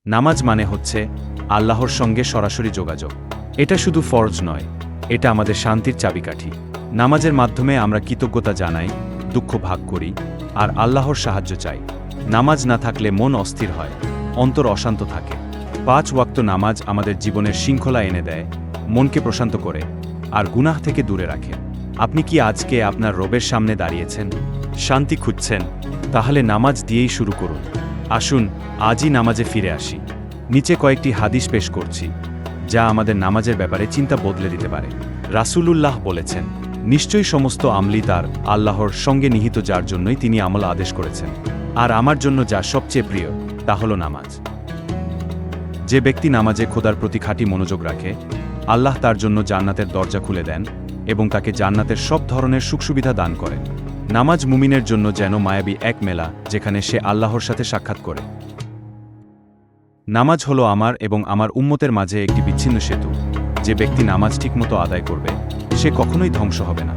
নামাজ মানে হচ্ছে আল্লাহর সঙ্গে সরাসরি যোগাযোগ। এটা শুধু ফরজ নয়, এটা আমাদের শান্তির চাবিকাঠি। নামাজের মাধ্যমে আমরা কৃতজ্ঞতা জানাই, দুঃখ ভাগ করি, আর আল্লাহর সাহায্য চাই। নামাজ না থাকলে মন অস্থির হয়, অন্তর অশান্ত থাকে। 5 ওয়াক্ত নামাজ আমাদের জীবনের শৃঙ্খলা এনে দেয়, মনকে প্রশান্ত করে, আর গুনাহ থেকে দূরে রাখে। আপনি কি আজকে আপনার রবের সামনে দাঁড়িয়েছেন, শান্তি খুঁজছেন? তাহলে নামাজ দিয়েই শুরু করুন। আসুন আজই নামাজে ফিরে আসি। নিচে কয়েকটি হাদিস পেশ করছি, যা আমাদের নামাজের ব্যাপারে চিন্তা বদলে দিতে পারে। রাসূলুল্লাহ বলেছেন, নিশ্চয়ই সমস্ত আমলই তার আল্লাহর সঙ্গে নিহিত, যার জন্যই তিনি আমল আদেশ করেছেন। আর আমার জন্য যা সবচেয়ে প্রিয় তা হল নামাজ। যে ব্যক্তি নামাজে খোদার প্রতি খাঁটি মনোযোগ রাখে, আল্লাহ তার জন্য জান্নাতের দরজা খুলে দেন এবং তাকে জান্নাতের সব ধরনের সুখসুবিধা দান করেন। নামাজ মুমিনের জন্য যেন মায়াবী এক মেলা, যেখানে সে আল্লাহর সাথে সাক্ষাৎ করে। নামাজ হলো আমার এবং আমার উম্মতের মাঝে একটি বিচ্ছিন্ন সেতু। যে ব্যক্তি নামাজ ঠিকমতো আদায় করবে, সে কখনোই ধ্বংস হবে না।